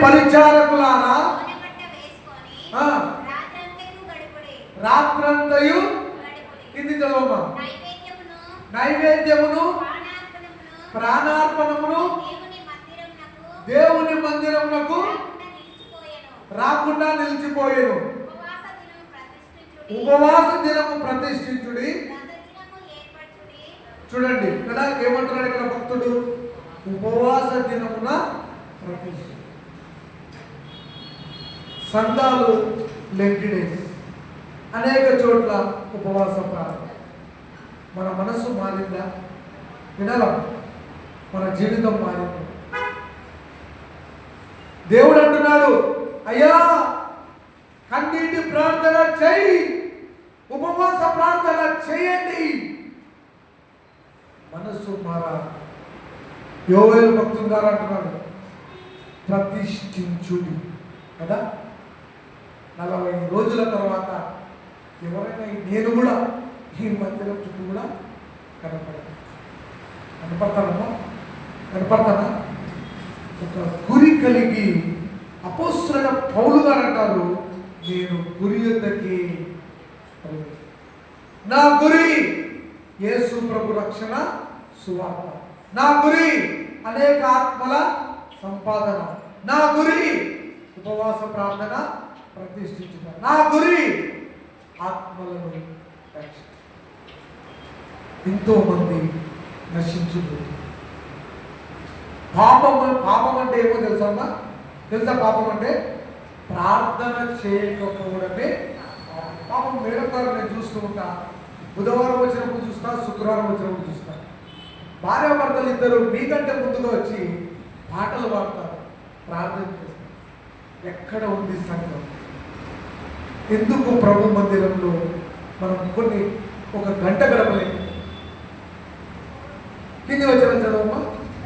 పరిచారకులారా రాత్రంతయు కింది చదవమ్మా. నైవేద్యమును ప్రాణార్పణమును దేవుని మందిరమునకు రాకుండా నిలిచిపోయేను. ఉపవాస దినము ప్రతిష్ఠించుడి. చూడండి ఇక్కడ ఏమంటున్నాడు ఇక్కడ భక్తుడు, ఉపవాస దినమున ప్రతిష్ఠ. సంఘాలు లెంటి డేస్, అనేక చోట్ల ఉపవాస ప్రార్థన. మన మనసు మారిందా? వినాల, మన జీవితం మారింది. దేవుడు అంటున్నాడు, అయ్యా కన్నీటి ప్రార్థన చేయి, ఉపవాస ప్రార్థన చేయండి. మనసు మారా. యోవేలు భక్తులు గారు అంటున్నాడు, ప్రతిష్ఠించుడి కదా. 40 రోజుల తర్వాత ఎవరైనా నేను కూడా ఈ మందిరం చుట్టూ కూడా కనపడతానా? ఒక గురి కలిగి అపోస్తలుడైన పౌలు గారు అంటారు, నేను గురి యొద్దకి, నా గురి యేసు ప్రభు రక్షణ సువార్త, నా గురి అనేక ఆత్మల సంపాదన, నా గురి ఉపవాస ప్రార్థన ప్రతిష్ఠించుట, నా గురి ఆత్మలను రక్షణ. ఎంతో మంది నశించుదు. పాపం అంటే ఏమో తెలుసా? పాపం అంటే ప్రార్థన చేయకపోవడమే పాపం. మేడం గారు నేను చూస్తూ ఉంటా, బుధవారం వచ్చినప్పుడు చూస్తా, శుక్రవారం వచ్చినప్పుడు చూస్తా. భార్యాభర్తలు ఇద్దరు మీకంటే ముందుగా వచ్చి పాటలు పాడతారు, ప్రార్థన చేస్తారు. ఎక్కడ ఉంది సంఘం? ఎందుకు ప్రభు మందిరంలో మనం ఒక గంట గడపలేము? కింది వచ్చిన చదవమ్మా.